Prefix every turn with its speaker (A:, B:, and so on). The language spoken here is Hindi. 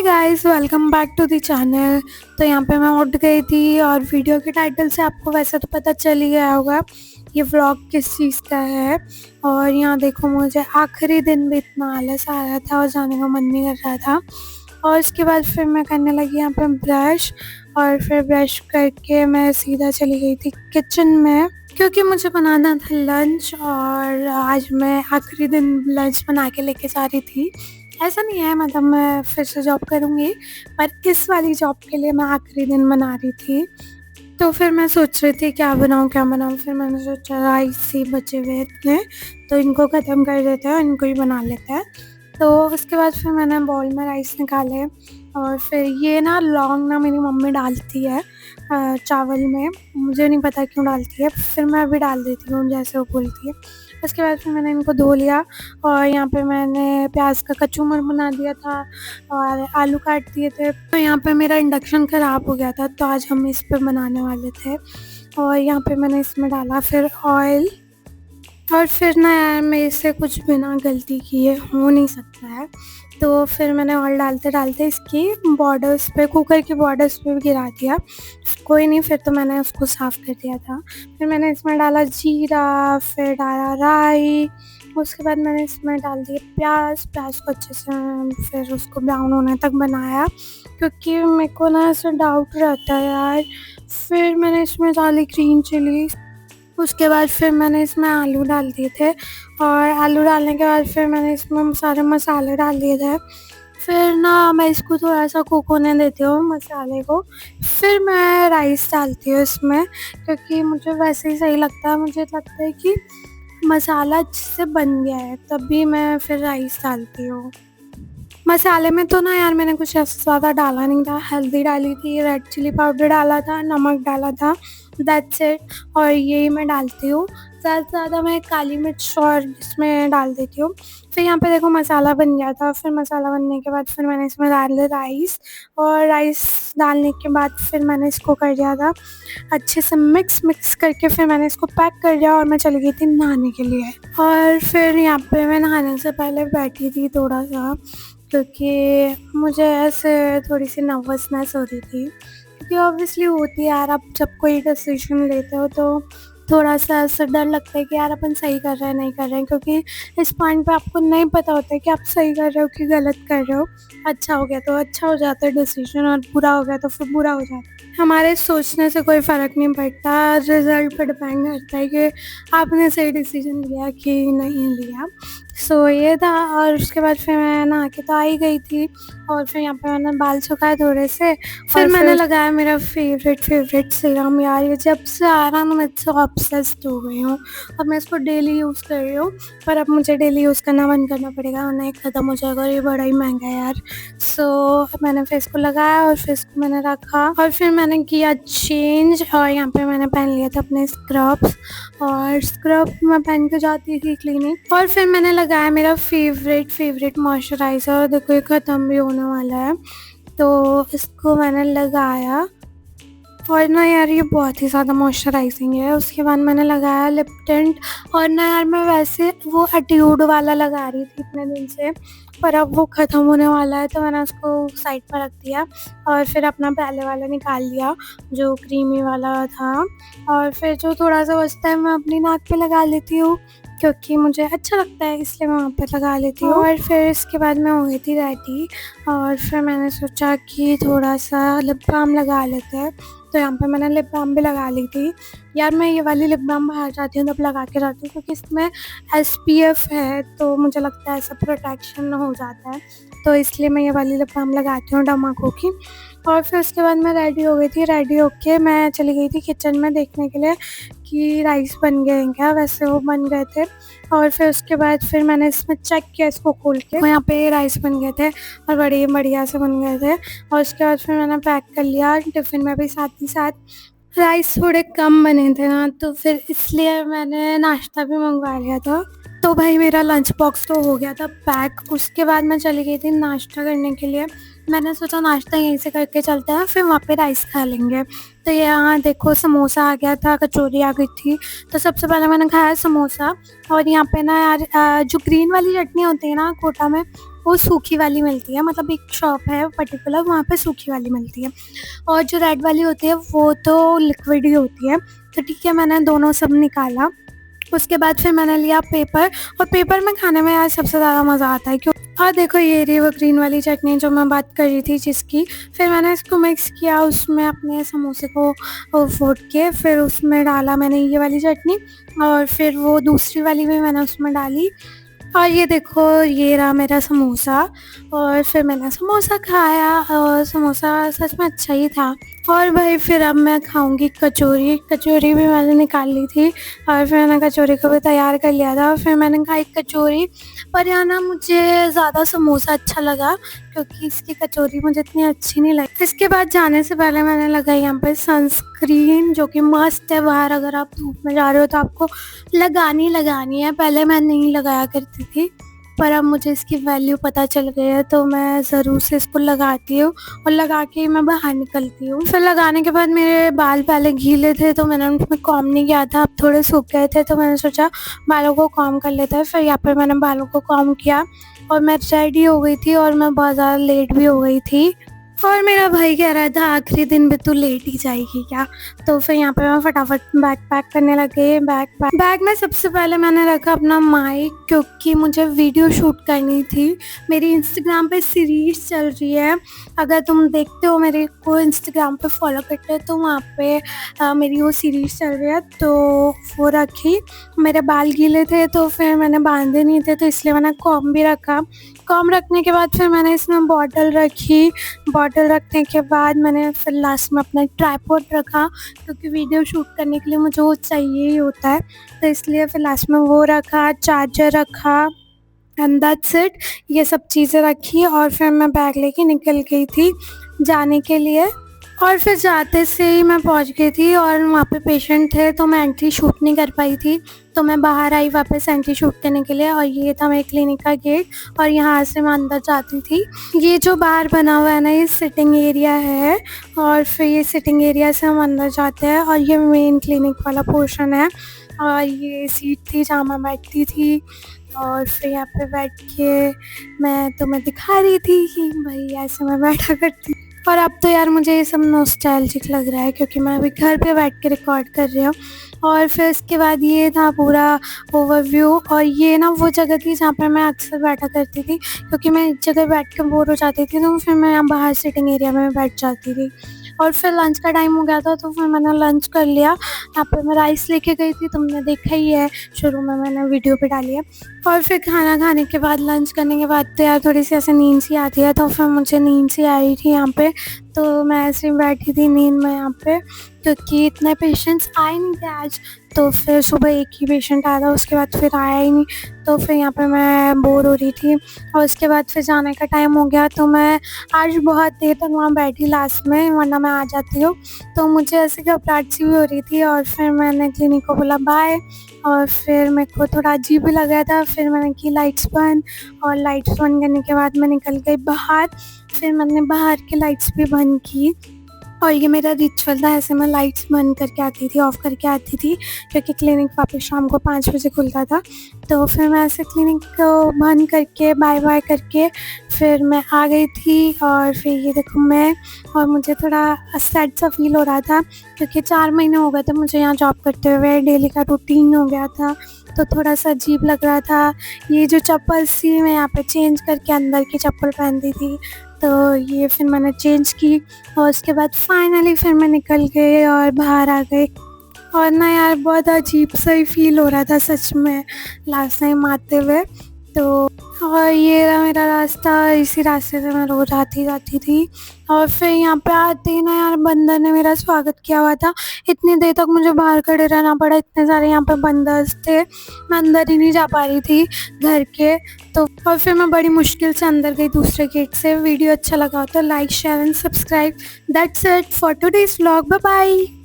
A: Guys, welcome back to the channel. तो यहाँ पे मैं उठ गई थी और वीडियो के टाइटल से आपको वैसे तो पता चल ही गया होगा ये व्लॉग किस चीज़ का है। और यहाँ देखो, मुझे आखिरी दिन भी इतना आलस आ रहा था और जाने का मन नहीं कर रहा था। और उसके बाद फिर मैं करने लगी यहाँ पे ब्रश, और फिर ब्रश करके मैं सीधा चली गई थी किचन में, क्योंकि मुझे बनाना था लंच। और आज मैं आखिरी दिन लंच बना के लेके जा रही थी। ऐसा नहीं है, मतलब मैं फिर से जॉब करूँगी, पर इस वाली जॉब के लिए मैं आखिरी दिन बना रही थी। तो फिर मैं सोच रही थी क्या बनाऊँ। फिर मैंने सोचा राइस ही बचे हुए थे, तो इनको ख़त्म कर देते हैं, इनको ही बना लेते हैं। तो उसके बाद फिर मैंने बाउल में राइस निकाले, और फिर ये ना लौंग ना मेरी मम्मी डालती है चावल में। मुझे नहीं पता क्यों डालती है, फिर मैं अभी डाल देती हूँ जैसे वो बोलती है। उसके बाद फिर मैंने इनको धो लिया, और यहाँ पे मैंने प्याज का कचूमर बना दिया था और आलू काट दिए थे। तो यहाँ पे मेरा इंडक्शन ख़राब हो गया था, तो आज हम इस पे बनाने वाले थे। और यहाँ पे मैंने इसमें डाला फिर ऑयल। और फिर ना यार, मेरे से कुछ बिना गलती किए हो नहीं सकता है, तो फिर मैंने ऑयल डालते डालते इसकी बॉर्डर्स पे, कुकर की बॉर्डर्स पे भी गिरा दिया। कोई नहीं, फिर तो मैंने उसको साफ़ कर दिया था। फिर मैंने इसमें डाला जीरा, फिर डाला राई। उसके बाद मैंने इसमें डाल दिए प्याज को अच्छे से फिर उसको ब्राउन होने तक बनाया, क्योंकि मेरे को ना ऐसा डाउट रहता है यार। फिर मैंने इसमें डाली ग्रीन चिली। उसके बाद फिर मैंने इसमें आलू डाल दिए थे, और आलू डालने के बाद फिर मैंने इसमें सारे मसाले डाल दिए थे। फिर ना मैं इसको थोड़ा-सा कुक होने देती हूँ मसाले को, फिर मैं राइस डालती हूँ इसमें, क्योंकि मुझे वैसे ही सही लगता है। मुझे लगता है कि मसाला अच्छे से बन गया है, तभी मैं फिर राइस डालती हूँ। मसाले में तो ना यार, मैंने कुछ ऐसा ज़्यादा डाला नहीं था। हल्दी डाली थी, रेड चिली पाउडर डाला था, नमक डाला था, दैट्स इट। और यही मैं डालती हूँ। ज़्यादा से ज़्यादा मैं काली मिर्च और इसमें डाल देती हूँ। फिर यहाँ पे देखो मसाला बन गया था। फिर मसाला बनने के बाद फिर मैंने इसमें डाले राइस, और राइस डालने के बाद फिर मैंने इसको कर दिया था अच्छे से मिक्स करके। फिर मैंने इसको पैक कर दिया और मैं चली गई थी नहाने के लिए। और फिर यहाँ पे मैं नहाने से पहले बैठी थी थोड़ा-सा, क्योंकि मुझे ऐसे थोड़ी-सी नर्वसनेस हो रही थी, क्योंकि ऑब्वियसली होती है यार। आप जब कोई डिसीजन लेते हो तो थोड़ा-सा ऐसा डर लगता है कि यार अपन सही कर रहे हैं, नहीं कर रहे हैं, क्योंकि इस पॉइंट पे आपको नहीं पता होता है कि आप सही कर रहे हो कि गलत कर रहे हो। अच्छा हो गया तो अच्छा हो जाता है डिसीजन, और बुरा हो गया तो फिर बुरा हो जाता है। हमारे सोचने से कोई फ़र्क नहीं पड़ता, रिज़ल्ट पे डिपेंड करता है कि आपने सही डिसीजन लिया कि नहीं लिया। सो ये था। और उसके बाद फिर मैं नहा के तो आ ही गई थी, और फिर यहाँ पे मैंने बाल सुखाए थोड़े से। फिर मैंने लगाया मेरा फेवरेट सीरम। यार ये जब से आ रहा ना, मैं इससे ऑब्सेस्ड हो गई हूँ, और मैं इसको डेली यूज़ कर रही हूँ। पर अब मुझे डेली यूज़ करना बंद करना पड़ेगा, वरना ये ख़त्म हो जाएगा, और ये बड़ा ही महंगा है यार। सो मैंने फेस को लगाया, और फेस को मैंने रखा, और फिर मैंने किया चेंज। और यहाँ पे मैंने पहन लिया था अपने स्क्रब्स, और स्क्रब मैं पहन के जाती थी क्लिनिक। और फिर मैंने लगाया मेरा फेवरेट मॉइस्चराइज़र। देखो ये ख़त्म भी होने वाला है, तो इसको मैंने लगाया। और ना यार, ये बहुत ही ज़्यादा मॉइस्चराइजिंग है। उसके बाद मैंने लगाया लिप टिंट। और ना यार, मैं वैसे वो एट्यूड वाला लगा रही थी इतने दिन से, पर अब वो ख़त्म होने वाला है, तो मैंने उसको साइड पर रख दिया, और फिर अपना पहले वाला निकाल लिया जो क्रीमी वाला था। और फिर जो थोड़ा-सा बचता है मैं अपनी नाक पे लगा लेती हूँ, क्योंकि मुझे अच्छा लगता है, इसलिए मैं वहाँ पे लगा लेती हूँ। और फिर इसके बाद मैं हो गई थी रेडी, और फिर मैंने सोचा कि थोड़ा-सा लिप बाम लगा लेते हैं, तो यहाँ पे मैंने लिप बाम भी लगा ली थी। यार मैं ये वाली लिप बाम बाहर जाती हूँ तब लगा के जाती हूँ, क्योंकि इसमें एसपीएफ है, तो मुझे लगता है ऐसा प्रोटेक्शन हो जाता है, तो इसलिए मैं ये वाली लिप बाम लगाती हूँ डमाको की। और फिर उसके बाद मैं रेडी हो गई थी। रेडी होके मैं चली गई थी किचन में देखने के लिए कि राइस बन गए हैं क्या। वैसे वो बन गए थे। और फिर उसके बाद फिर मैंने इसमें चेक किया इसको खोल के, और यहाँ पे राइस बन गए थे, और बड़े बढ़िया से बन गए थे। और उसके बाद फिर मैंने पैक कर लिया टिफ़िन में भी साथ ही साथ। राइस थोड़े कम बने थे ना, तो फिर इसलिए मैंने नाश्ता भी मंगवा लिया था। तो भाई मेरा लंच बॉक्स तो हो गया था पैक। उसके बाद मैं चली गई थी नाश्ता करने के लिए, मैंने सोचा नाश्ता यहीं से करके चलते हैं, फिर वहाँ पे राइस खा लेंगे। तो यहाँ देखो समोसा आ गया था, कचौरी आ गई थी। तो सबसे पहले मैंने खाया समोसा। और यहाँ पे ना यार जो ग्रीन वाली चटनी होती है ना कोटा में, वो सूखी वाली मिलती है। मतलब एक शॉप है पर्टिकुलर, वहाँ पे सूखी वाली मिलती है। और जो रेड वाली होती है वो तो लिक्विड ही होती है। तो ठीक है, मैंने दोनों सब निकाला। उसके बाद फिर मैंने लिया पेपर, और पेपर में खाने में यार सबसे ज़्यादा मज़ा आता है क्यों। और देखो ये रही वो ग्रीन वाली चटनी जो मैं बात कर रही थी जिसकी। फिर मैंने इसको मिक्स किया, उसमें अपने समोसे को फोड़ के फिर उसमें डाला मैंने ये वाली चटनी, और फिर वो दूसरी वाली भी मैंने उसमें डाली। और ये देखो ये रहा मेरा समोसा। और फिर मैंने समोसा खाया, और समोसा सच में अच्छा ही था। और भाई फिर अब मैं खाऊंगी कचौरी। कचौरी भी मैंने निकाल ली थी, और फिर मैंने कचौरी को भी तैयार कर लिया था। फिर मैंने खाई कचौरी। पर यहाँ ना मुझे ज़्यादा समोसा अच्छा लगा, क्योंकि इसकी कचौरी मुझे इतनी अच्छी नहीं लगी। इसके बाद जाने से पहले मैंने लगाई यहाँ पे सनस्क्रीन, जो कि मस्त है। बाहर अगर आप धूप में जा रहे हो तो आपको लगानी है। पहले मैं नहीं लगाया करती थी, पर अब मुझे इसकी वैल्यू पता चल गई है, तो मैं ज़रूर से इसको लगाती हूँ, और लगा के ही मैं बाहर निकलती हूँ। फिर लगाने के बाद मेरे बाल पहले गीले थे, तो मैंने उनमें कॉम नहीं किया था। अब थोड़े सूख गए थे, तो मैंने सोचा बालों को कॉम कर लेते हैं। फिर यहाँ पर मैंने बालों को कॉम किया, और मैं रेडी हो गई थी, और मैं बहुत ज़्यादा लेट भी हो गई थी। और मेरा भाई कह रहा था आखिरी दिन भी तू लेट ही जाएगी क्या। तो फिर यहाँ पे मैं फटाफट बैग पैक करने लगे। बैग में सबसे पहले मैंने रखा अपना माइक, क्योंकि मुझे वीडियो शूट करनी थी। मेरी इंस्टाग्राम पे सीरीज़ चल रही है, अगर तुम देखते हो मेरे को इंस्टाग्राम पे फॉलो करते हो तो वहाँ पे मेरी वो सीरीज़ चल रही है, तो वो रखी। मेरे बाल गीले थे तो फिर मैंने बांधे नहीं थे, तो इसलिए मैंने कॉम भी रखा। कॉम रखने के बाद फिर मैंने इसमें बॉटल रखी। बॉटल रखने के बाद मैंने फिर लास्ट में अपना ट्राइपॉड रखा, क्योंकि वीडियो शूट करने के लिए मुझे वो चाहिए ही होता है। तो इसलिए फिर लास्ट में वो रखा, चार्जर रखा, एंड दैट्स इट। ये सब चीज़ें रखी, और फिर मैं बैग लेके निकल गई थी जाने के लिए। और फिर जाते से ही मैं पहुंच गई थी, और वहाँ पे पेशेंट थे, तो मैं एंट्री शूट नहीं कर पाई थी। तो मैं बाहर आई वापस एंट्री शूट करने के लिए, और ये था मेरे क्लिनिक का गेट, और यहाँ से मैं अंदर जाती थी। ये जो बाहर बना हुआ है ना, ये सिटिंग एरिया है, और फिर ये सिटिंग एरिया से हम अंदर जाते हैं, और ये मेन क्लिनिक वाला पोर्शन है। और ये सीट थी जहाँ मैं बैठती थी, और फिर यहाँ पे बैठ के मैं तुम्हें दिखा रही थी कि भाई ऐसे मैं बैठा करती। और अब तो यार मुझे ये सब नॉस्टैल्जिक लग रहा है, क्योंकि मैं अभी घर पे बैठ के रिकॉर्ड कर रही हूँ। और फिर इसके बाद ये था पूरा ओवरव्यू। और ये ना वो जगह थी जहाँ पे मैं अक्सर बैठा करती थी, क्योंकि मैं एक जगह बैठ के बोर हो जाती थी, तो फिर मैं यहाँ बाहर सिटिंग एरिया में बैठ जाती थी। और फिर लंच का टाइम हो गया था, तो फिर मैंने लंच कर लिया। यहाँ पे मैं राइस लेके गई थी, तुमने देखा ही है, शुरू में मैंने वीडियो पे डाली है। और फिर खाना खाने के बाद, लंच करने के बाद तो यार थोड़ी सी ऐसे नींद सी आती है, तो फिर मुझे नींद सी आई थी यहाँ पे। तो मैं ऐसे ही बैठी थी नींद में यहाँ पे, क्योंकि इतने पेशेंट्स आए नहीं थे आज। तो फिर सुबह एक ही पेशेंट आया था, उसके बाद फिर आया ही नहीं। तो फिर यहाँ पे मैं बोर हो रही थी, और उसके बाद फिर जाने का टाइम हो गया, तो मैं आज बहुत देर तक वहाँ बैठी लास्ट में, वरना मैं आ जाती हूँ। तो मुझे ऐसे घबराहट सी भी हो रही थी, और फिर मैंने क्लिनिक को बोला बाय। और फिर मेरे को थोड़ा अजीब भी लगा था। फिर मैंने की लाइट्स बंद, और लाइट्स बंद करने के बाद मैं निकल गई बाहर। फिर मैंने बाहर की लाइट्स भी बंद की, और ये मेरा रिचुअल था, ऐसे मैं लाइट्स बंद करके आती थी, ऑफ़ करके आती थी, क्योंकि क्लिनिक वापस शाम को 5 बजे खुलता था। तो फिर मैं ऐसे क्लिनिक को बंद करके बाय बाय करके फिर मैं आ गई थी। और फिर ये देखो मैं, और मुझे थोड़ा सैड सा फील हो रहा था, क्योंकि 4 महीने हो गए थे मुझे यहाँ जॉब करते हुए, डेली का रूटीन हो गया था, तो थोड़ा सा अजीब लग रहा था। ये जो चप्पल थी मैं यहाँ पे चेंज करके अंदर की चप्पल पहनती थी, तो ये फिर मैंने चेंज की, और उसके बाद फाइनली फिर मैं निकल गई और बाहर आ गई। और ना यार बहुत अजीब सा ही फील हो रहा था सच में लास्ट टाइम आते हुए। तो और ये रहा मेरा रास्ता, इसी रास्ते से मैं रोज़ आती जाती थी। और फिर यहाँ पे आते ही ना यार बंदर ने मेरा स्वागत किया हुआ था। इतनी देर तक मुझे बाहर खड़े रहना पड़ा, इतने सारे यहाँ पे बंदर्स थे, मैं अंदर ही नहीं जा पा रही थी घर के। तो और फिर मैं बड़ी मुश्किल से अंदर गई दूसरे गेट से। वीडियो अच्छा लगा तो like share and subscribe. That's it for today's vlog. Bye bye.